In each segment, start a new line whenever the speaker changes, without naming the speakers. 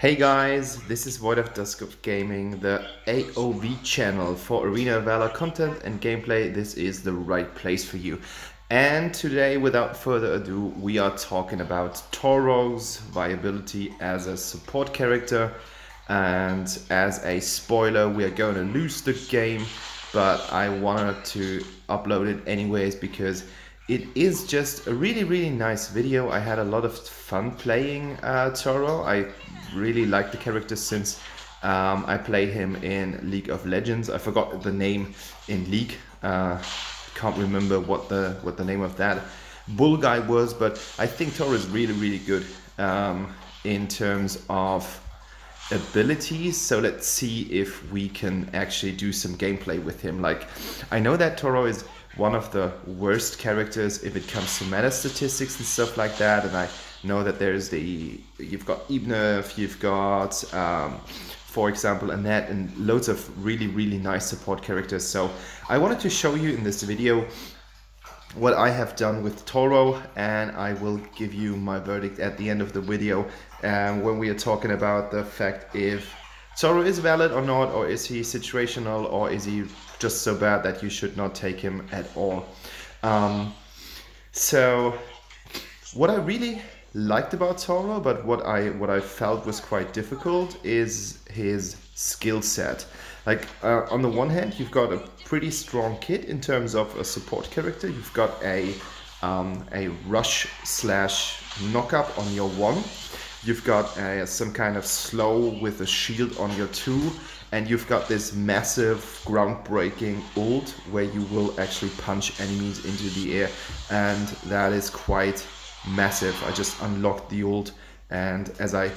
Hey guys, this is Void of Dusk of Gaming, the AOV channel for Arena Valor content and gameplay. This is the right place for you. And today, without further ado, we are talking about Toro's viability as a support character. And as a spoiler, we are going to lose the game, but I wanted to upload it anyways because it is just a really nice video. I had a lot of fun playing Toro. I really like the character since I played him in League of Legends. I forgot the name in League. Can't remember what the name of that bull guy was, but I think Toro is really good in terms of abilities. So let's see if we can actually do some gameplay with him. Like, I know that Toro is one of the worst characters if it comes to meta statistics and stuff like that, and I know that you've got Ibnerf, you've got for example Annette, and loads of really nice support characters. So I wanted to show you in this video what I have done with Toro, and I will give you my verdict at the end of the video when we are talking about the fact if Toro is valid or not, or is he situational, or is he just so bad that you should not take him at all. So what I really liked about Toro, but what I felt was quite difficult, is his skill set. Like on the one hand, you've got a pretty strong kit in terms of a support character. You've got a rush / knock up on your 1. You've got some kind of slow with a shield on your 2, and you've got this massive groundbreaking ult where you will actually punch enemies into the air, and that is quite massive. I just unlocked the ult, and as I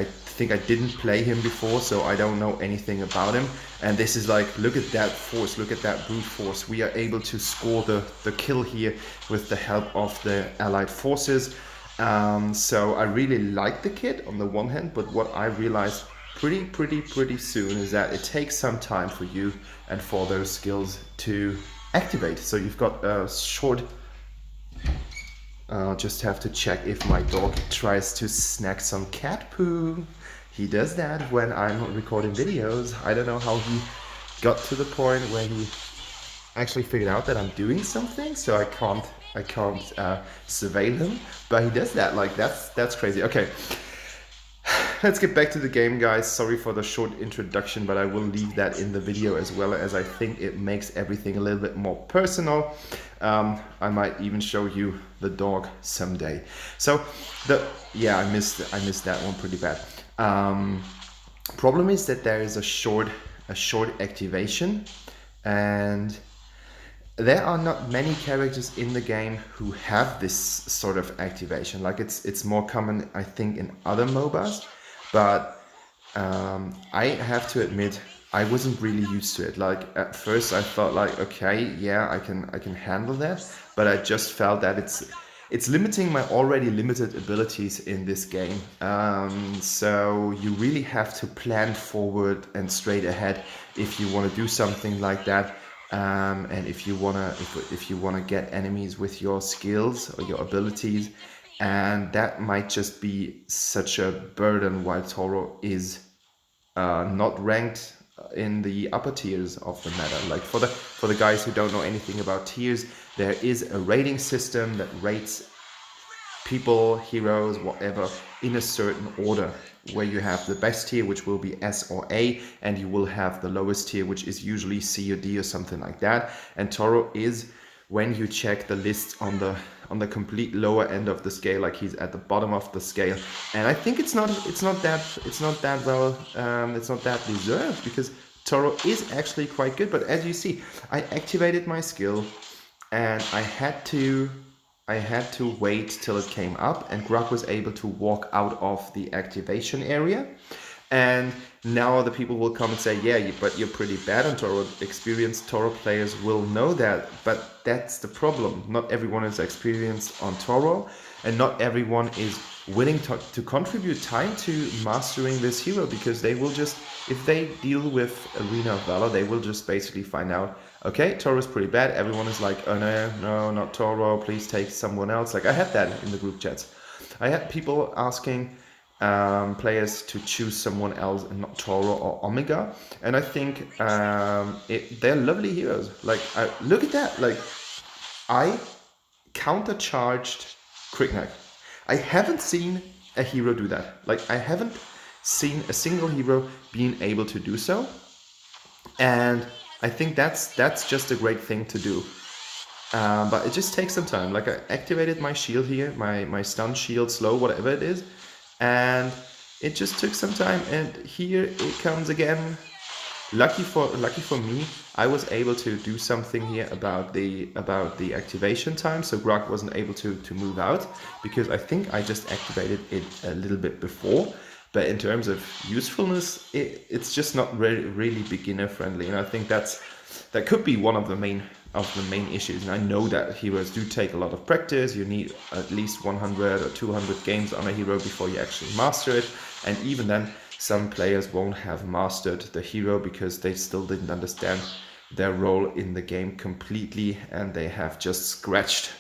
think I didn't play him before, so I don't know anything about him, and this is like, look at that force, look at that brute force. We are able to score the kill here with the help of the allied forces. So I really like the kit on the one hand, but what I realized pretty soon is that it takes some time for you and for those skills to activate. So you've got a short... I'll just have to check if my dog tries to snack some cat poo. He does that when I'm recording videos. I don't know how he got to the point where he actually figured out that I'm doing something, so I can't surveil him, but he does that. Like, that's crazy. Okay, let's get back to the game, guys. Sorry for the short introduction, but I will leave that in the video as well, as I think it makes everything a little bit more personal. I might even show you the dog someday. So I missed that one pretty bad. Problem is that there is a short activation, and there are not many characters in the game who have this sort of activation. Like, it's more common, I think, in other MOBAs, but I have to admit I wasn't really used to it. Like, at first I thought like, okay, yeah, I can handle that, but I just felt that it's limiting my already limited abilities in this game. So you really have to plan forward and straight ahead if you want to do something like that. And if you wanna get enemies with your skills or your abilities, and that might just be such a burden while Toro is not ranked in the upper tiers of the meta. Like, for the guys who don't know anything about tiers, there is a rating system that rates people, heroes, whatever, in a certain order, where you have the best tier, which will be S or A, and you will have the lowest tier, which is usually C or D or something like that. And Toro is, when you check the list, on the complete lower end of the scale. Like, he's at the bottom of the scale, and I think it's not that deserved, because Toro is actually quite good. But as you see, I activated my skill, and I had to wait till it came up, and Grug was able to walk out of the activation area. And now the people will come and say, yeah, but you're pretty bad on Toro. Experienced Toro players will know that, but that's the problem. Not everyone is experienced on Toro, and not everyone is willing to contribute time to mastering this hero, because they will just, if they deal with Arena of Valor, they will just basically find out, okay, Toro is pretty bad. Everyone is like, oh no, not Toro, please take someone else. Like, I had that in the group chats. I had people asking, players to choose someone else and not Toro or Omega. And I think they're lovely heroes. Like, look at that. Like, I countercharged Quickneck. I haven't seen a hero do that. Like, I haven't seen a single hero being able to do so. And I think that's just a great thing to do. But it just takes some time. Like, I activated my shield here, my stun shield, slow, whatever it is. And it just took some time, and here it comes again. Lucky for me, I was able to do something here about the activation time, so Grog wasn't able to move out, because I think I just activated it a little bit before. But in terms of usefulness, it's just not really beginner friendly, and I think that could be one of the main issues. And I know that heroes do take a lot of practice. You need at least 100 or 200 games on a hero before you actually master it, and even then some players won't have mastered the hero because they still didn't understand their role in the game completely, and they have just scratched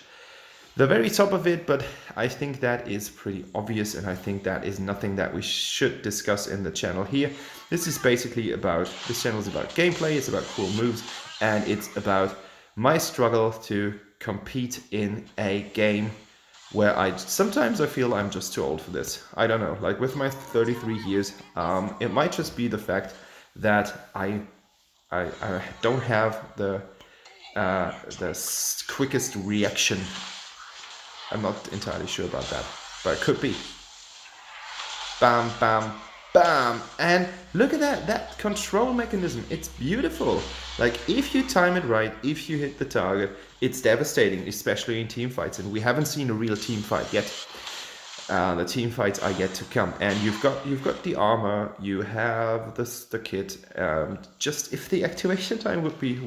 the very top of it. But I think that is pretty obvious, and I think that is nothing that we should discuss in the channel here. This channel is about gameplay, it's about cool moves, and it's about my struggle to compete in a game where sometimes I feel I'm just too old for this. I don't know, like with my 33 years, it might just be the fact that I don't have the quickest reaction. I'm not entirely sure about that, but it could be. Bam, bam, bam. And look at that control mechanism. It's beautiful. Like, if you time it right, if you hit the target, it's devastating, especially in team fights. And we haven't seen a real team fight yet. The team fights are yet to come. And you've got the armor, you have the kit. Just if the activation time would be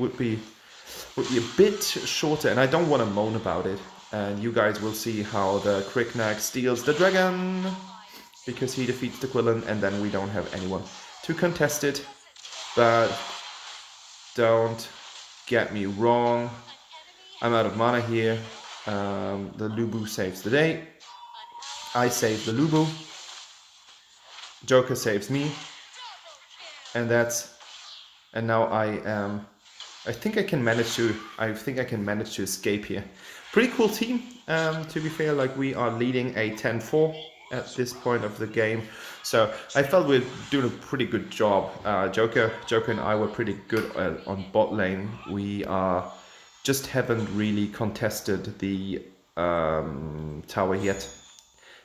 a bit shorter, and I don't want to moan about it. And you guys will see how the Quickneck steals the dragon, because he defeats the Quillen, and then we don't have anyone to contest it. But don't get me wrong, I'm out of mana here. The Lubu saves the day. I save the Lubu. Joker saves me. And now I think I can manage to escape here. Pretty cool team, to be fair. Like, we are leading a 10-4 at this point of the game, so I felt we're doing a pretty good job. Joker and I were pretty good on bot lane. We just haven't really contested the tower yet.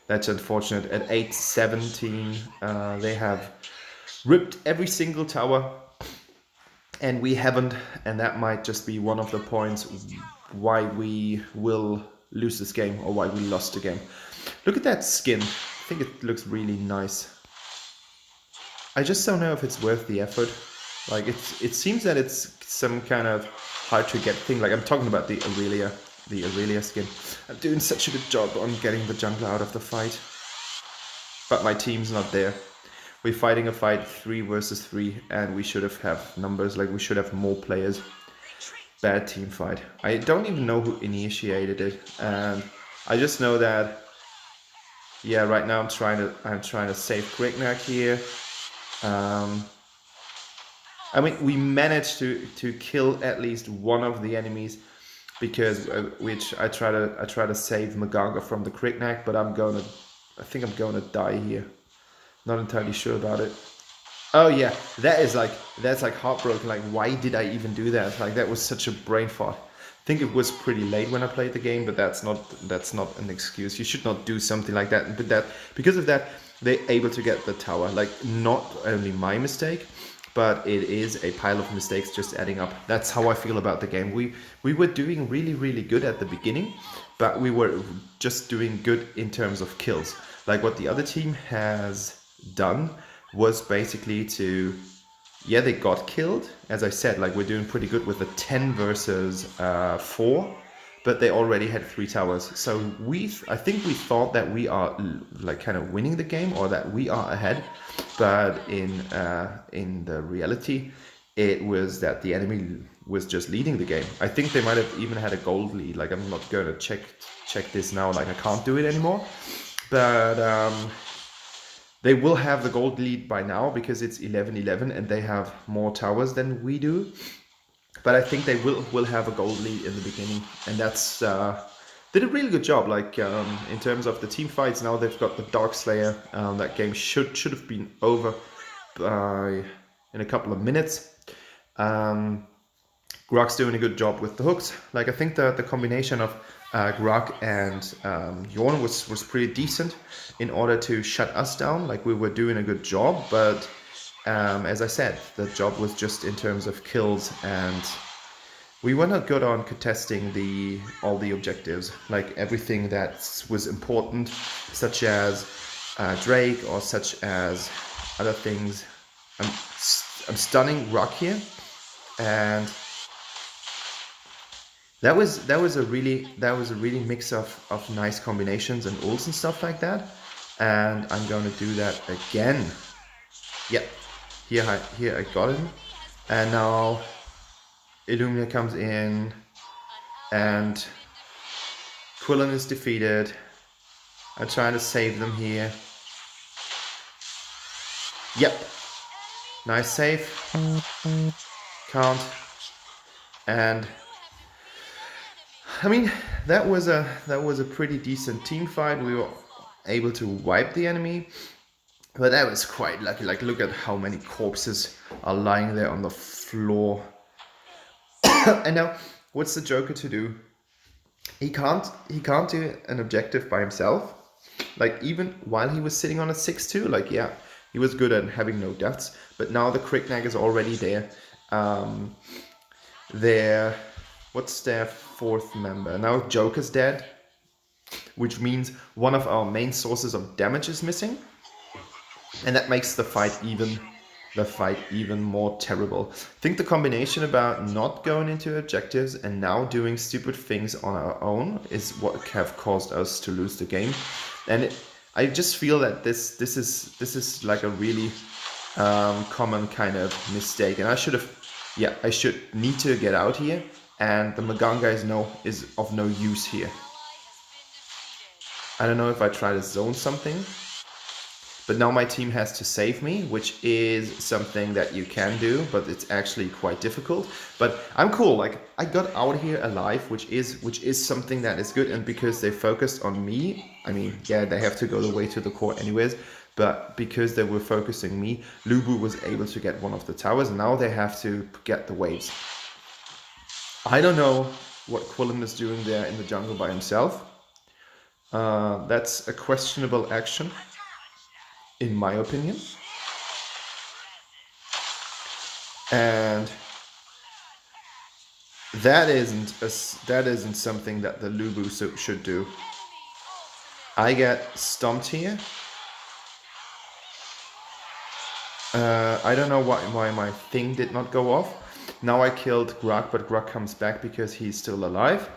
That's unfortunate. At 8-17, they have ripped every single tower, and we haven't, and that might just be one of the points why we will lose this game, or why we lost the game. Look at that skin. I think it looks really nice. I just don't know if it's worth the effort. Like, it seems that it's some kind of hard to get thing. Like, I'm talking about the Aurelia skin. I'm doing such a good job on getting the jungler out of the fight, but my team's not there. We're fighting a fight 3 versus 3, and we should have numbers. Like, we should have more players. Bad team fight. I don't even know who initiated it, and I just know that, yeah, right now I'm trying to save Quickneck here. I mean, we managed to kill at least one of the enemies, because which I try to save Magaga from the Quickneck, but I think I'm gonna die here. Not entirely sure about it. Oh yeah, that's like heartbroken. Like, why did I even do that? Like, that was such a brain fart. I think it was pretty late when I played the game, but that's not an excuse. You should not do something like that. But because of that, they're able to get the tower. Like, not only my mistake, but it is a pile of mistakes just adding up. That's how I feel about the game. We were doing really good at the beginning, but we were just doing good in terms of kills. Like, what the other team has done was basically they got killed. As I said, like, we're doing pretty good with the 10 versus 4, but they already had 3 towers. So I think we thought that we are like kind of winning the game, or that we are ahead, but in the reality, it was that the enemy was just leading the game. I think they might have even had a gold lead. Like, I'm not going to check this now. Like, I can't do it anymore, but They will have the gold lead by now because it's 11-11 and they have more towers than we do. But I think they will have a gold lead in the beginning, and that's did a really good job. Like in terms of the team fights, now they've got the Dark Slayer. That game should have been over in a couple of minutes. Grog's doing a good job with the hooks. Like I think the combination of Grog and Jorn was pretty decent in order to shut us down. Like we were doing a good job, but as I said, the job was just in terms of kills, and we were not good on contesting all the objectives, like everything that was important, such as Drake or such as other things. I'm stunning Rock here, and that was a really mix of nice combinations and ults and stuff like that. And I'm going to do that again. Yep, here I got him, and now Illumina comes in, and Quillen is defeated. I'm trying to save them here. Yep, nice save. Count, and I mean that was a pretty decent team fight. We were able to wipe the enemy, but that was quite lucky. Like look at how many corpses are lying there on the floor. And now, what's the Joker to do? He can't do an objective by himself. Like even while he was sitting on a 6-2, like yeah, he was good at having no deaths. But now the Cricknag is already there. What's their fourth member? Now Joker's dead, which means one of our main sources of damage is missing, and that makes the fight even more terrible. I think the combination about not going into objectives and now doing stupid things on our own is what have caused us to lose the game. And I just feel that this is like a really common kind of mistake. And I should need to get out here. And the Maganga is of no use here. I don't know if I try to zone something. But now my team has to save me, which is something that you can do, but it's actually quite difficult. But I'm cool, like I got out here alive, which is something that is good. And because they focused on me, I mean, yeah, they have to go the way to the core anyways, but because they were focusing me, Lubu was able to get one of the towers. Now they have to get the waves. I don't know what Quillen is doing there in the jungle by himself. That's a questionable action, in my opinion. And that isn't something that the Lubu should do. I get stomped here. I don't know why my thing did not go off. Now I killed Grog, but Grog comes back because he's still alive.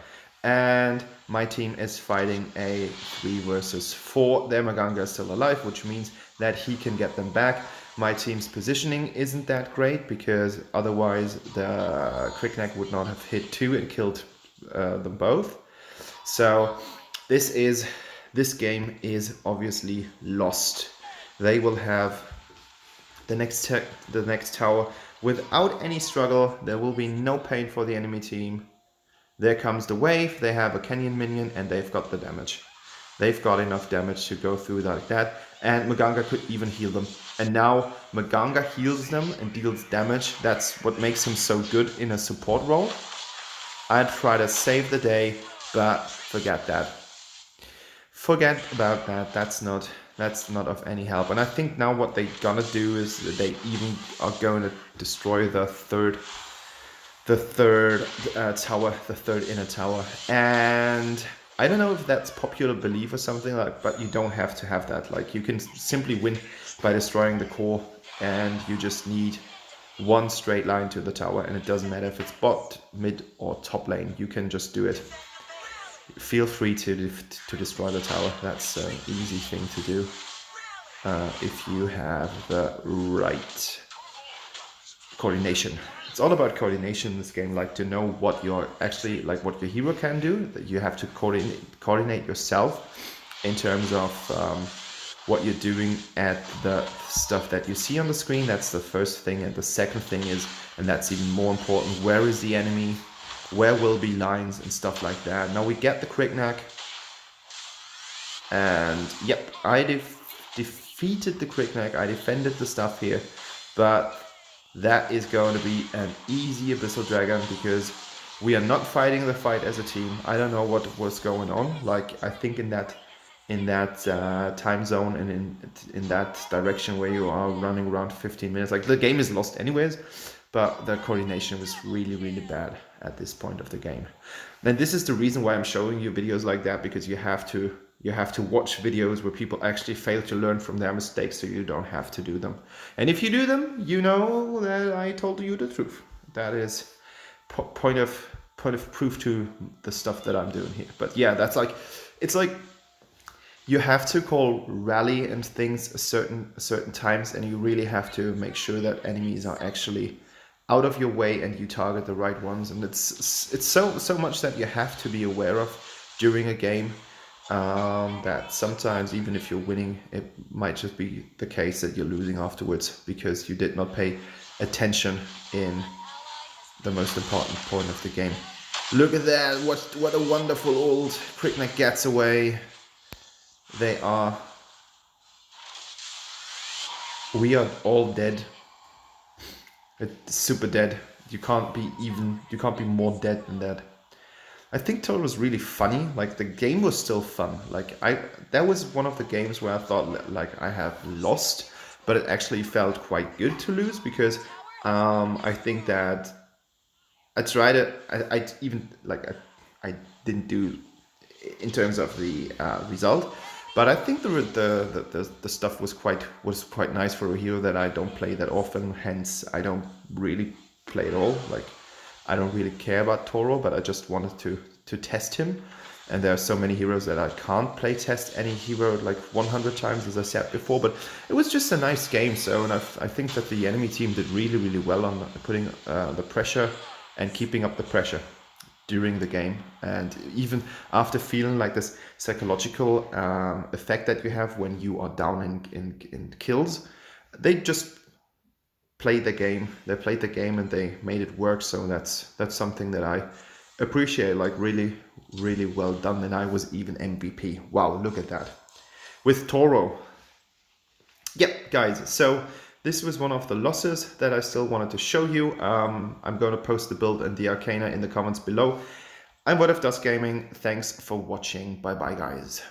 And my team is fighting a 3 versus 4. Their Maganga is still alive, which means that he can get them back. My team's positioning isn't that great because otherwise the Cricknag would not have hit 2 and killed them both. So this game is obviously lost. They will have the next tower without any struggle. There will be no pain for the enemy team. There comes the wave, they have a Canyon minion, and they've got the damage. They've got enough damage to go through like that, and Maganga could even heal them. And now Maganga heals them and deals damage. That's what makes him so good in a support role. I'd try to save the day, but forget that. Forget about that. That's not of any help. And I think now what they're gonna do is they even are going to destroy the third tower, the third inner tower. And I don't know if that's popular belief or something like, but you don't have to have that. Like you can simply win by destroying the core, and you just need one straight line to the tower, and it doesn't matter if it's bot, mid, or top lane. You can just do it. Feel free to destroy the tower. That's an easy thing to do if you have the right coordination. It's all about coordination in this game, like to know what your hero can do. That you have to coordinate yourself in terms of what you're doing at the stuff that you see on the screen. That's the first thing. And the second thing is, and that's even more important, where is the enemy? Where will be lines and stuff like that. Now we get the Cricknack. And yep, I defeated the Cricknack. I defended the stuff here. But that is going to be an easy Abyssal Dragon because we are not fighting the fight as a team. I don't know what was going on. Like, I think in that time zone and in that direction where you are running around 15 minutes, like the game is lost anyways, but the coordination was really bad at this point of the game. And this is the reason why I'm showing you videos like that, because you have to watch videos where people actually fail to learn from their mistakes, so you don't have to do them. And if you do them, you know that I told you the truth. That is point of proof to the stuff that I'm doing here. But yeah, that's like, it's like you have to call rally and things certain times, and you really have to make sure that enemies are actually out of your way and you target the right ones. And it's so much that you have to be aware of during a game, that sometimes even if you're winning, it might just be the case that you're losing afterwards because you did not pay attention in the most important point of the game. Look at that, what a wonderful old Cricknack gets away. We are all dead. It's super dead. You can't be more dead than that. I think Toro was really funny. Like, the game was still fun. Like, that was one of the games where I thought like I have lost, but it actually felt quite good to lose because I think that I tried it. I didn't do in terms of the result, but I think the stuff was quite nice for a hero that I don't play that often. Hence, I don't really play at all. Like, I don't really care about Toro, but I just wanted to test him. And there are so many heroes that I can't play test any hero like 100 times, as I said before. But it was just a nice game. So, and I think that the enemy team did really well on putting the pressure and keeping up the pressure during the game. And even after feeling like this psychological effect that you have when you are down in kills, they just played the game. They played the game and they made it work. So that's something that I appreciate, like really well done. And I was even MVP. Wow, look at that. With Toro. Yep, guys, so this was one of the losses that I still wanted to show you. I'm going to post the build and the Arcana in the comments below. I'm What If Does Gaming. Thanks for watching. Bye bye, guys.